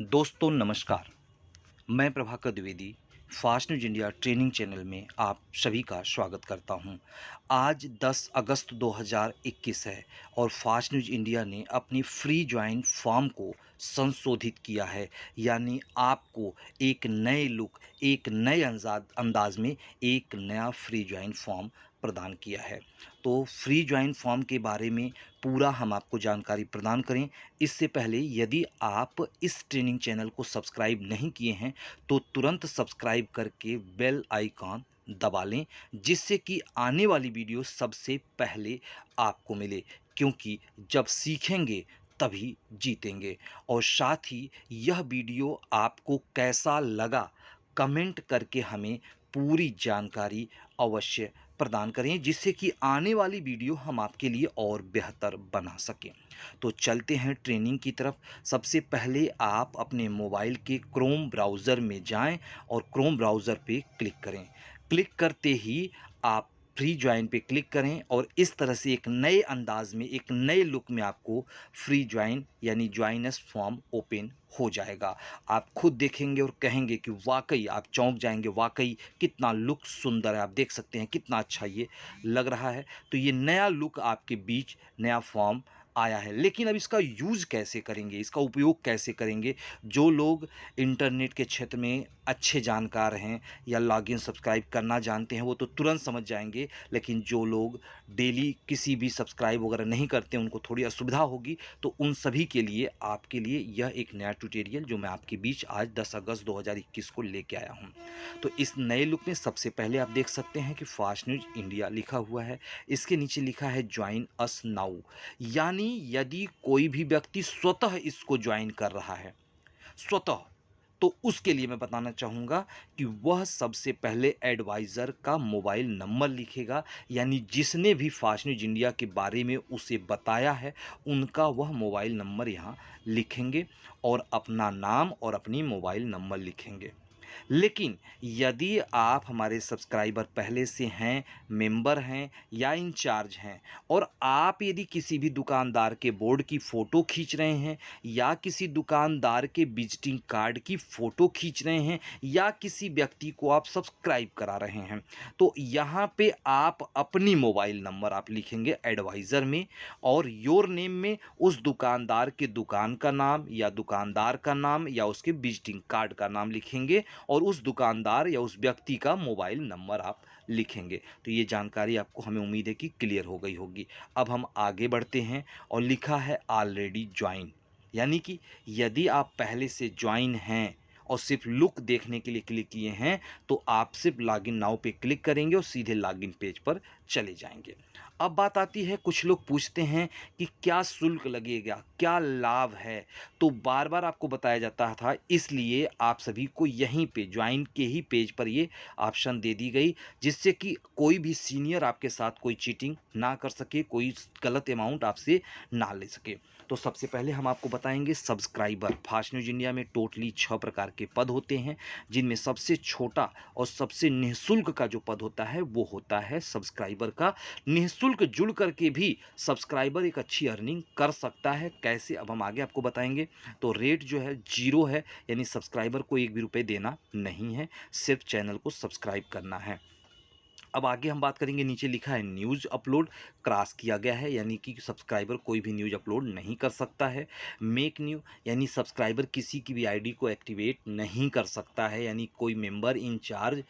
दोस्तों नमस्कार। मैं Prabhakar Dwivedi fast news India training channel में आप सभी का स्वागत करता हूं। आज 10 अगस्त 2021 है और फास्ट न्यूज़ इंडिया ने अपनी फ्री ज्वाइन फॉर्म को संशोधित किया है। यानी आपको एक नए लुक, एक नए अंदाज में एक नया फ्री ज्वाइन फॉर्म प्रदान किया है। तो फ्री ज्वाइन फॉर्म के बारे में पूरा हम आपको जानकारी प्रदान करें इससे पहले यदि आप इस ट्रेनिंग चैनल को सब्सक्राइब नहीं किए हैं तो तुरंत सब्सक्राइब करके बेल आइकॉन दबा लें, जिससे कि आने वाली वीडियो सबसे पहले आपको मिले। क्योंकि जब सीखेंगे तभी जीतेंगे। और साथ ही यह वीडियो आपको कैसा लगा कमेंट करके हमें पूरी जानकारी अवश्य प्रदान करें, जिससे कि आने वाली वीडियो हम आपके लिए और बेहतर बना सकें। तो चलते हैं ट्रेनिंग की तरफ। सबसे पहले आप अपने मोबाइल के क्रोम ब्राउज़र में जाएं और क्रोम ब्राउज़र पे क्लिक करें। क्लिक करते ही आप फ्री ज्वाइन पे क्लिक करें और इस तरह से एक नए अंदाज में, एक नए लुक में आपको फ्री ज्वाइन यानी ज्वाइनस फॉर्म ओपन हो जाएगा। आप खुद देखेंगे और कहेंगे कि वाकई आप चौंक जाएंगे, वाकई कितना लुक सुंदर है। आप देख सकते हैं कितना अच्छा ये लग रहा है। तो ये नया लुक आपके बीच, नया फॉर्म आया है। लेकिन अब इसका यूज़ कैसे करेंगे, इसका उपयोग कैसे करेंगे? जो लोग इंटरनेट के क्षेत्र में अच्छे जानकार हैं या लॉगिन सब्सक्राइब करना जानते हैं वो तो तुरंत समझ जाएंगे। लेकिन जो लोग डेली किसी भी सब्सक्राइब वगैरह नहीं करते, उनको थोड़ी असुविधा होगी। तो उन सभी के लिए, आपके लिए यह एक नया ट्यूटोरियल जो मैं आपके बीच आज 10 अगस्त 2021 को लेके आया हूँ। तो इस नए लुक में सबसे पहले आप देख सकते हैं कि फास्ट न्यूज़ इंडिया लिखा हुआ है। इसके नीचे लिखा है ज्वाइन अस नाउ। यानी यदि कोई भी व्यक्ति स्वतः इसको ज्वाइन कर रहा है, स्वतः, तो उसके लिए मैं बताना चाहूँगा कि वह सबसे पहले एडवाइज़र का मोबाइल नंबर लिखेगा। यानी जिसने भी फास्ट न्यूज़ इंडिया के बारे में उसे बताया है, उनका वह मोबाइल नंबर यहाँ लिखेंगे और अपना नाम और अपनी मोबाइल नंबर लिखेंगे। लेकिन यदि आप हमारे सब्सक्राइबर पहले से हैं, मेंबर हैं या इंचार्ज हैं और आप यदि किसी भी दुकानदार के बोर्ड की फ़ोटो खींच रहे हैं या किसी दुकानदार के विजिटिंग कार्ड की फ़ोटो खींच रहे हैं या किसी व्यक्ति को आप सब्सक्राइब करा रहे हैं, तो यहाँ पे आप अपनी मोबाइल नंबर आप लिखेंगे एडवाइज़र में और योर नेम में उस दुकानदार के दुकान का नाम या दुकानदार का नाम या उसके विजिटिंग कार्ड का नाम लिखेंगे और उस दुकानदार या उस व्यक्ति का मोबाइल नंबर आप लिखेंगे। तो ये जानकारी आपको, हमें उम्मीद है कि क्लियर हो गई होगी। अब हम आगे बढ़ते हैं और लिखा है ऑलरेडी ज्वाइन। यानी कि यदि आप पहले से ज्वाइन हैं और सिर्फ लुक देखने के लिए क्लिक किए हैं तो आप सिर्फ लॉगिन नाउ पे क्लिक करेंगे और सीधे लॉगिन पेज पर चले जाएंगे। अब बात आती है, कुछ लोग पूछते हैं कि क्या शुल्क लगेगा, क्या लाभ है? तो बार बार आपको बताया जाता था, इसलिए आप सभी को यहीं पे ज्वाइन के ही पेज पर ये ऑप्शन दे दी गई, जिससे कि कोई भी सीनियर आपके साथ कोई चीटिंग ना कर सके, कोई गलत अमाउंट आपसे ना ले सके। तो सबसे पहले हम आपको बताएंगे सब्सक्राइबर। फास्ट न्यूज़ इंडिया में टोटली 6 प्रकार के पद होते हैं, जिनमें सबसे छोटा और सबसे निःशुल्क का जो पद होता है वो होता है सब्सक्राइबर का। निःशुल्क जुड़ करके भी सब्सक्राइबर एक अच्छी अर्निंग कर सकता है। कैसे, अब हम आगे आपको बताएंगे। तो रेट जो है 0 है, यानी सब्सक्राइबर को एक भी रुपये देना नहीं है, सिर्फ चैनल को सब्सक्राइब करना है। अब आगे हम बात करेंगे, नीचे लिखा है न्यूज़ अपलोड, क्रॉस किया गया है, यानी कि सब्सक्राइबर कोई भी न्यूज़ अपलोड नहीं कर सकता है। मेक न्यू, यानी सब्सक्राइबर किसी की भी आईडी को एक्टिवेट नहीं कर सकता है, यानी कोई मेंबर, इंचार्ज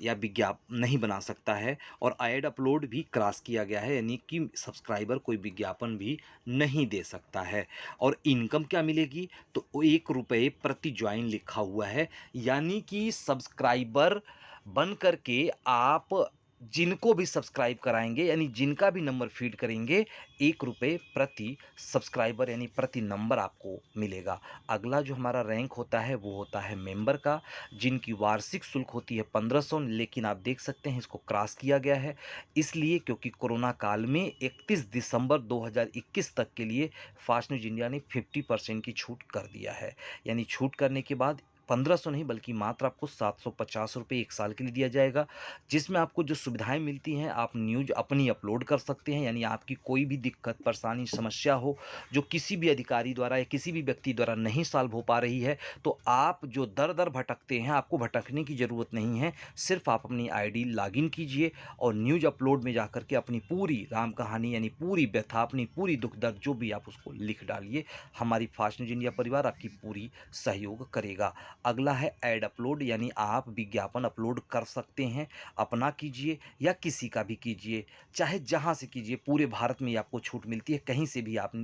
या विज्ञापन नहीं बना सकता है। और ऐड अपलोड भी क्रॉस किया गया है, यानी कि सब्सक्राइबर कोई विज्ञापन भी नहीं दे सकता है। और इनकम क्या मिलेगी, तो 1 रुपये प्रति ज्वाइन लिखा हुआ है। यानी कि सब्सक्राइबर बन करके आप जिनको भी सब्सक्राइब कराएंगे, यानी जिनका भी नंबर फीड करेंगे, 1 रुपये प्रति सब्सक्राइबर यानी प्रति नंबर आपको मिलेगा। अगला जो हमारा रैंक होता है वो होता है मेंबर का, जिनकी वार्षिक शुल्क होती है 1500। लेकिन आप देख सकते हैं इसको क्रॉस किया गया है, इसलिए क्योंकि कोरोना काल में 31 दिसंबर 2021 तक के लिए फास्ट न्यूज़ इंडिया ने 50% की छूट कर दिया है। यानी छूट करने के बाद 1500 नहीं बल्कि मात्र आपको 750 रुपये 1 साल के लिए दिया जाएगा, जिसमें आपको जो सुविधाएँ मिलती हैं, आप न्यूज़ अपनी अपलोड कर सकते हैं। यानी आपकी कोई भी दिक्कत, परेशानी, समस्या हो, जो किसी भी अधिकारी द्वारा या किसी भी व्यक्ति द्वारा नहीं सॉल्व हो पा रही है, तो आप जो दर-दर भटकते हैं, आपको भटकने की ज़रूरत नहीं है। सिर्फ़ आप अपनी आईडी लॉगिन कीजिए और न्यूज़ अपलोड में जाकर के अपनी पूरी राम कहानी यानी पूरी व्यथा, अपनी पूरी दुःख दर्द जो भी आप उसको लिख डालिए। हमारी फास्ट न्यूज़ इंडिया परिवार आपकी पूरी सहयोग करेगा। अगला है ऐड अपलोड, यानी आप विज्ञापन अपलोड कर सकते हैं। अपना कीजिए या किसी का भी कीजिए, चाहे जहाँ से कीजिए, पूरे भारत में ये आपको छूट मिलती है। कहीं से भी आप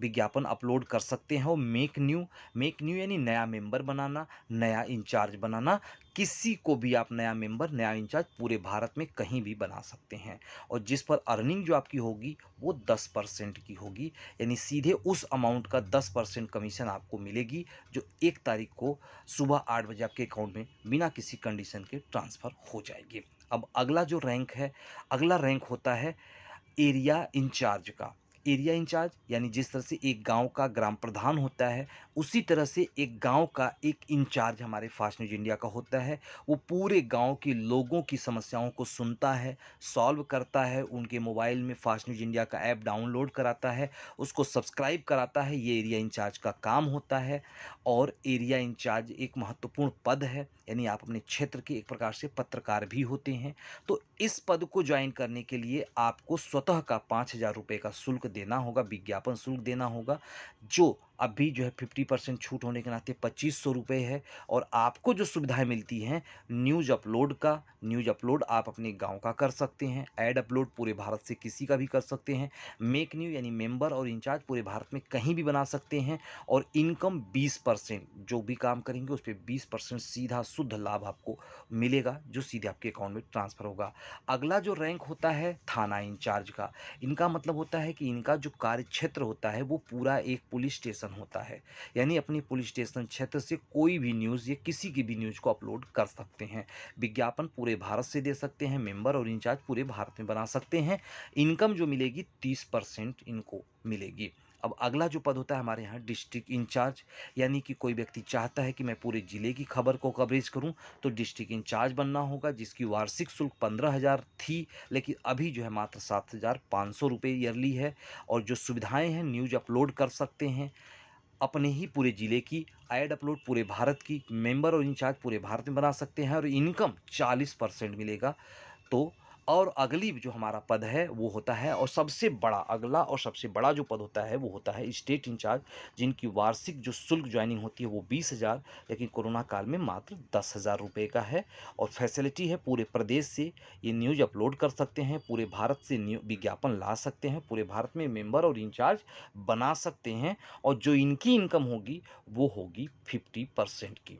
विज्ञापन अपलोड कर सकते हैं। और मेक न्यू यानी नया मेंबर बनाना, नया इंचार्ज बनाना। किसी को भी आप नया मेंबर, नया इंचार्ज पूरे भारत में कहीं भी बना सकते हैं। और जिस पर अर्निंग जो आपकी होगी वो 10% की होगी, यानी सीधे उस अमाउंट का 10% कमीशन आपको मिलेगी, जो 1 तारीख को सुबह 8 बजे आपके अकाउंट में बिना किसी कंडीशन के ट्रांसफ़र हो जाएगी। अब अगला जो रैंक है, अगला रैंक होता है एरिया इंचार्ज का। एरिया इंचार्ज यानी जिस तरह से एक गांव का ग्राम प्रधान होता है, उसी तरह से एक गांव का एक इंचार्ज हमारे फास्ट न्यूज़ इंडिया का होता है। वो पूरे गांव के लोगों की समस्याओं को सुनता है, सॉल्व करता है, उनके मोबाइल में फास्ट न्यूज़ इंडिया का ऐप डाउनलोड कराता है, उसको सब्सक्राइब कराता है। ये एरिया इंचार्ज का काम होता है। और एरिया इंचार्ज एक महत्वपूर्ण पद है, यानी आप अपने क्षेत्र के एक प्रकार से पत्रकार भी होते हैं। तो इस पद को ज्वाइन करने के लिए आपको स्वतः का 5,000 रुपये का शुल्क देना होगा, विज्ञापन शुल्क देना होगा, जो अभी जो है 50% छूट होने के नाते 2500 रुपये है। और आपको जो सुविधाएं मिलती हैं, न्यूज़ अपलोड आप अपने गांव का कर सकते हैं, ऐड अपलोड पूरे भारत से किसी का भी कर सकते हैं, मेक न्यू यानी मेंबर और इंचार्ज पूरे भारत में कहीं भी बना सकते हैं। और इनकम 20%, जो भी काम करेंगे उस पर 20% सीधा शुद्ध लाभ आपको मिलेगा, जो सीधे आपके अकाउंट में ट्रांसफ़र होगा। अगला जो रैंक होता है थाना इंचार्ज का। इनका मतलब होता है कि इनका जो कार्य क्षेत्र होता है वो पूरा एक पुलिस स्टेशन होता है। यानी अपनी पुलिस स्टेशन क्षेत्र से कोई भी न्यूज़ या किसी की भी न्यूज़ को अपलोड कर सकते हैं। विज्ञापन पूरे भारत से दे सकते हैं, मेंबर और इंचार्ज पूरे भारत में बना सकते हैं। इनकम जो मिलेगी 30% इनको मिलेगी। अब अगला जो पद होता है हमारे यहाँ डिस्ट्रिक्ट इंचार्ज, यानी कि कोई व्यक्ति चाहता है कि मैं पूरे ज़िले की खबर को कवरेज करूं, तो डिस्ट्रिक्ट इंचार्ज बनना होगा, जिसकी वार्षिक शुल्क 15,000 थी, लेकिन अभी जो है मात्र 7,500 रुपये ईयरली है। और जो सुविधाएं हैं, न्यूज़ अपलोड कर सकते हैं अपने ही पूरे ज़िले की, ऐड अपलोड पूरे भारत की, मेंबर और इंचार्ज पूरे भारत में बना सकते हैं। और इनकम 40% मिलेगा। तो और अगली जो हमारा पद है वो होता है, और सबसे बड़ा अगला और सबसे बड़ा जो पद होता है वो होता है स्टेट इंचार्ज, जिनकी वार्षिक जो शुल्क ज्वाइनिंग होती है वो 20,000, लेकिन कोरोना काल में मात्र 10,000 रुपये का है। और फैसिलिटी है, पूरे प्रदेश से ये न्यूज़ अपलोड कर सकते हैं, पूरे भारत से विज्ञापन ला सकते हैं, पूरे भारत में मेंबर और इंचार्ज बना सकते हैं। और जो इनकी इनकम होगी वो होगी 50% की।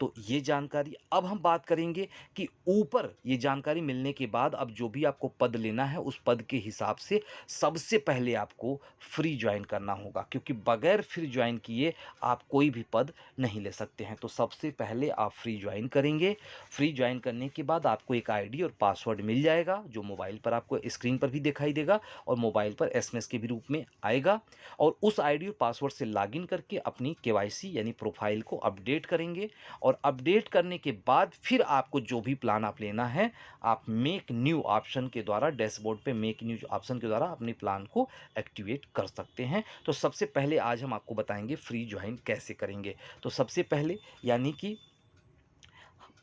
तो ये जानकारी, अब हम बात करेंगे कि ऊपर ये जानकारी मिलने के बाद अब जो भी आपको पद लेना है उस पद के हिसाब से सबसे पहले आपको फ्री ज्वाइन करना होगा, क्योंकि बगैर फ्री ज्वाइन किए आप कोई भी पद नहीं ले सकते हैं। तो सबसे पहले आप फ्री ज्वाइन करेंगे। फ्री ज्वाइन करने के बाद आपको एक आईडी और पासवर्ड मिल जाएगा, जो मोबाइल पर आपको स्क्रीन पर भी दिखाई देगा और मोबाइल पर एसएमएस के भी रूप में आएगा। और उस आईडी और पासवर्ड से लॉगिन करके अपनी केवाईसी यानी प्रोफाइल को अपडेट करेंगे। और अपडेट करने के बाद फिर आपको जो भी प्लान आप लेना है, आप मेक न्यू ऑप्शन के द्वारा, डैशबोर्ड पे मेक न्यू ऑप्शन के द्वारा अपने प्लान को एक्टिवेट कर सकते हैं। तो सबसे पहले आज हम आपको बताएंगे फ्री ज्वाइन कैसे करेंगे। तो सबसे पहले, यानी कि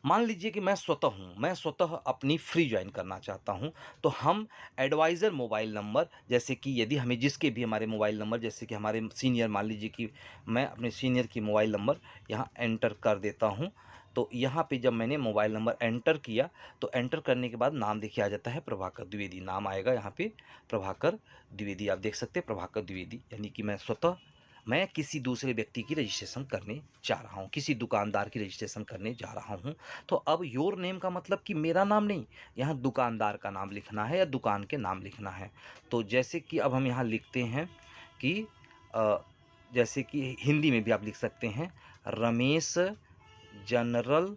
मान लीजिए कि मैं स्वतः अपनी फ्री ज्वाइन करना चाहता हूं, तो हम एडवाइज़र मोबाइल नंबर, जैसे कि यदि हमें जिसके भी हमारे मोबाइल नंबर, जैसे कि हमारे सीनियर, मान लीजिए कि मैं अपने सीनियर की मोबाइल नंबर यहाँ एंटर कर देता हूं। तो यहाँ पे जब मैंने मोबाइल नंबर एंटर किया, तो एंटर करने के बाद नाम देखिए आ जाता है प्रभाकर द्विवेदी, नाम आएगा यहाँ पे प्रभाकर द्विवेदी। आप देख सकते हैं प्रभाकर द्विवेदी, यानी कि मैं किसी दूसरे व्यक्ति की रजिस्ट्रेशन करने जा रहा हूँ, किसी दुकानदार की रजिस्ट्रेशन करने जा रहा हूँ। तो अब योर नेम का मतलब कि मेरा नाम नहीं, यहाँ दुकानदार का नाम लिखना है या दुकान के नाम लिखना है। तो जैसे कि अब हम यहाँ लिखते हैं कि अ, जैसे कि हिंदी में भी आप लिख सकते हैं, रमेश जनरल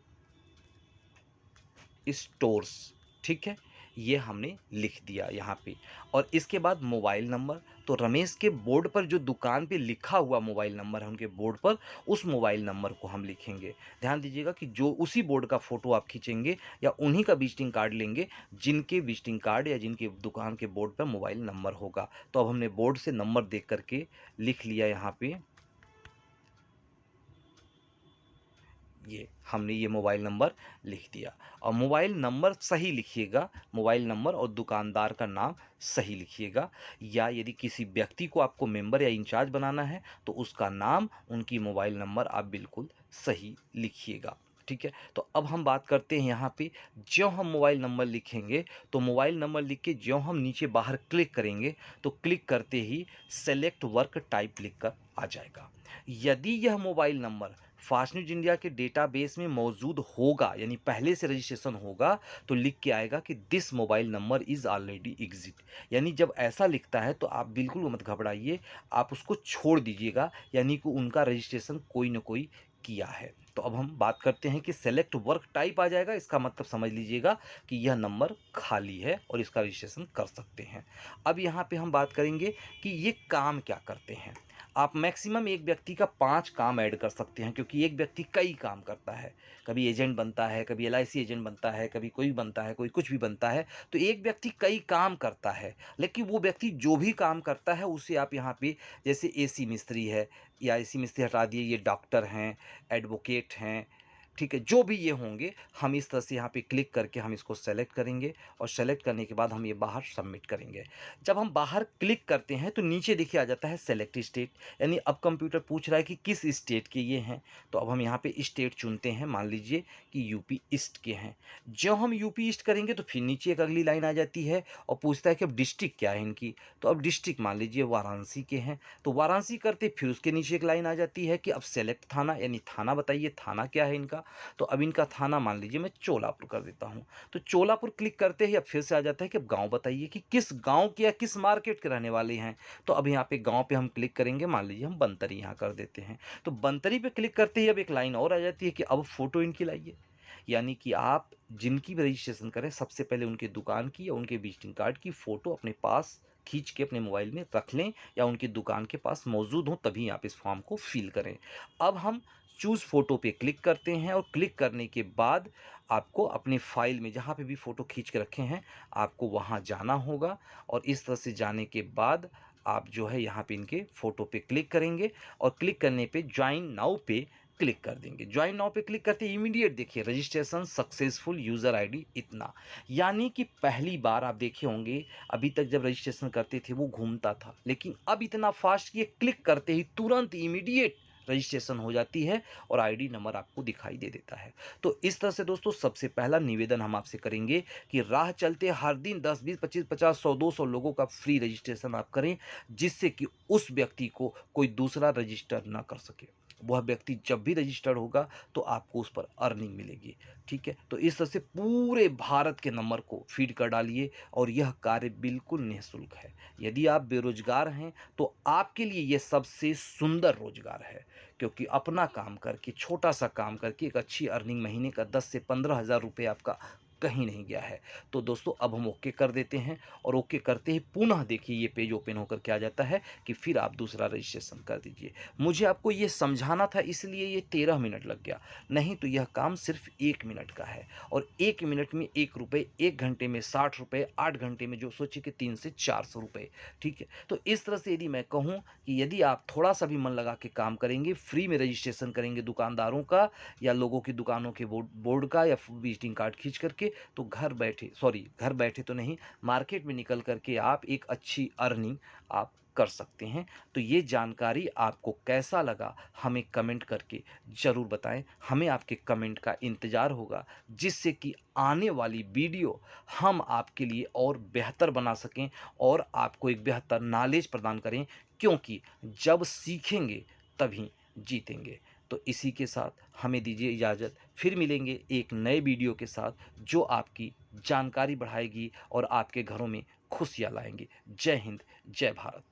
स्टोर्स, ठीक है। ये हमने लिख दिया यहाँ पे। और इसके बाद मोबाइल नंबर, तो रमेश के बोर्ड पर जो दुकान पे लिखा हुआ मोबाइल नंबर है उनके बोर्ड पर, उस मोबाइल नंबर को हम लिखेंगे। ध्यान दीजिएगा कि जो उसी बोर्ड का फ़ोटो आप खींचेंगे या उन्हीं का विजिटिंग कार्ड लेंगे जिनके विजिटिंग कार्ड या जिनके दुकान के बोर्ड पर मोबाइल नंबर होगा। तो अब हमने बोर्ड से नंबर देख करके लिख लिया यहाँ पे, ये हमने ये मोबाइल नंबर लिख दिया। और मोबाइल नंबर सही लिखिएगा, मोबाइल नंबर और दुकानदार का नाम सही लिखिएगा। या यदि किसी व्यक्ति को आपको मेंबर या इंचार्ज बनाना है तो उसका नाम, उनकी मोबाइल नंबर आप बिल्कुल सही लिखिएगा। ठीक है, तो अब हम बात करते हैं यहाँ पे, ज्यों हम मोबाइल नंबर लिखेंगे तो मोबाइल नंबर लिख के ज्यों हम नीचे बाहर क्लिक करेंगे तो क्लिक करते ही सेलेक्ट वर्क टाइप लिख कर आ जाएगा। यदि यह mobile number fast news India के डेटाबेस में मौजूद होगा, यानी पहले से रजिस्ट्रेशन होगा, तो लिख के आएगा कि this mobile number is already exit. यानी जब ऐसा लिखता है तो आप बिल्कुल मत घबराइए, आप उसको छोड़ दीजिएगा, यानी कि उनका रजिस्ट्रेशन कोई ना कोई किया है। तो अब हम बात करते हैं कि सेलेक्ट वर्क टाइप आ जाएगा, इसका मतलब समझ लीजिएगा कि यह नंबर खाली है और इसका रजिस्ट्रेशन कर सकते हैं। अब यहाँ पे हम बात करेंगे कि ये काम क्या करते हैं। आप मैक्सिमम एक व्यक्ति का 5 काम ऐड कर सकते हैं, क्योंकि एक व्यक्ति कई काम करता है। कभी एजेंट बनता है, कभी एलआईसी एजेंट बनता है, कभी कोई बनता है, कोई कुछ भी बनता है। तो एक व्यक्ति कई काम करता है, लेकिन वो व्यक्ति जो भी काम करता है उसे आप यहाँ पे, जैसे एसी मिस्त्री है, या एसी मिस्त्री हटा दिए, ये डॉक्टर हैं, एडवोकेट हैं, ठीक है, जो भी ये होंगे, हम इस तरह से यहाँ पे क्लिक करके हम इसको सेलेक्ट करेंगे और सेलेक्ट करने के बाद हम ये बाहर सबमिट करेंगे। जब हम बाहर क्लिक करते हैं तो नीचे देखिए आ जाता है सेलेक्ट स्टेट, यानी अब कंप्यूटर पूछ रहा है कि किस स्टेट के ये हैं। तो अब हम यहाँ पे स्टेट चुनते हैं, मान लीजिए कि यूपी ईस्ट के हैं। जब हम यूपी ईस्ट करेंगे तो फिर नीचे एक अगली लाइन आ जाती है और पूछता है कि अब डिस्ट्रिक्ट क्या है इनकी। तो अब डिस्ट्रिक्ट मान लीजिए वाराणसी के हैं, तो वाराणसी करते फिर उसके नीचे एक लाइन आ जाती है कि अब सेलेक्ट थाना, यानी थाना बताइए, थाना क्या है इनका। तो अब इनका थाना मान लीजिए मैं चोलापुर कर देता हूँ। तो चोलापुर क्लिक करते ही अब फिर से आ जाता है कि अब गांव बताइए कि किस गांव के या किस मार्केट के रहने वाले हैं। तो अब यहाँ पे गांव पे हम क्लिक करेंगे, मान लीजिए हम बंतरी यहाँ कर देते हैं। तो बंतरी पे क्लिक करते ही अब एक लाइन और आ जाती है कि अब फ़ोटो इनकी लाइए। यानी कि आप जिनकी भी रजिस्ट्रेशन करें सबसे पहले उनके दुकान की या उनके विजिटिंग कार्ड की फ़ोटो अपने पास खींच के अपने मोबाइल में रख लें, या उनकी दुकान के पास मौजूद हो, तभी आप इस फॉर्म को फिल करें। अब हम चूज़ फ़ोटो पे क्लिक करते हैं और क्लिक करने के बाद आपको अपनी फ़ाइल में जहाँ पे भी फ़ोटो खींच के रखे हैं आपको वहाँ जाना होगा। और इस तरह से जाने के बाद आप जो है यहाँ पे इनके फ़ोटो पे क्लिक करेंगे और क्लिक करने पे ज्वाइन नाउ पे क्लिक कर देंगे। ज्वाइन नाउ पे क्लिक करते ही इमीडिएट देखिए रजिस्ट्रेशन सक्सेसफुल, यूज़र आईडी इतना। यानी कि पहली बार आप देखे होंगे, अभी तक जब रजिस्ट्रेशन करते थे वो घूमता था, लेकिन अब इतना फास्ट कि ये क्लिक करते ही तुरंत इमीडिएट रजिस्ट्रेशन हो जाती है और आईडी नंबर आपको दिखाई दे देता है। तो इस तरह से दोस्तों सबसे पहला निवेदन हम आपसे करेंगे कि राह चलते हर दिन 10, 20, 25, 50, 100, 200 लोगों का फ्री रजिस्ट्रेशन आप करें, जिससे कि उस व्यक्ति को कोई दूसरा रजिस्टर ना कर सके। वह व्यक्ति जब भी रजिस्टर्ड होगा तो आपको उस पर अर्निंग मिलेगी। ठीक है, तो इस तरह से पूरे भारत के नंबर को फीड कर डालिए और यह कार्य बिल्कुल निःशुल्क है। यदि आप बेरोजगार हैं तो आपके लिए यह सबसे सुंदर रोजगार है, क्योंकि अपना काम करके, छोटा सा काम करके एक अच्छी अर्निंग महीने का 10 से 15 हज़ार रुपये आपका कहीं नहीं गया है। तो दोस्तों अब हम ओके कर देते हैं और ओके करते ही पुनः देखिए ये पेज ओपन होकर के आ जाता है कि फिर आप दूसरा रजिस्ट्रेशन कर दीजिए। मुझे आपको ये समझाना था इसलिए ये 13 मिनट लग गया, नहीं तो यह काम सिर्फ 1 मिनट का है। और 1 मिनट में 1 रुपये, 1 घंटे में 60 रुपये, 8 घंटे में जो सोचिए कि 300 से 400 रुपये। ठीक है, तो इस तरह से यदि मैं कहूँ कि यदि आप थोड़ा सा भी मन लगा के काम करेंगे, फ्री में रजिस्ट्रेशन करेंगे दुकानदारों का या लोगों की दुकानों के बोर्ड का या विजिटिंग कार्ड खींच करके, तो घर बैठे तो नहीं, मार्केट में निकल करके आप एक अच्छी अर्निंग आप कर सकते हैं। तो ये जानकारी आपको कैसा लगा हमें कमेंट करके ज़रूर बताएं। हमें आपके कमेंट का इंतज़ार होगा, जिससे कि आने वाली वीडियो हम आपके लिए और बेहतर बना सकें और आपको एक बेहतर नॉलेज प्रदान करें, क्योंकि जब सीखेंगे तभी जीतेंगे। तो इसी के साथ हमें दीजिए इजाज़त, फिर मिलेंगे एक नए वीडियो के साथ जो आपकी जानकारी बढ़ाएगी और आपके घरों में खुशियाँ लाएंगी। जय हिंद, जय भारत।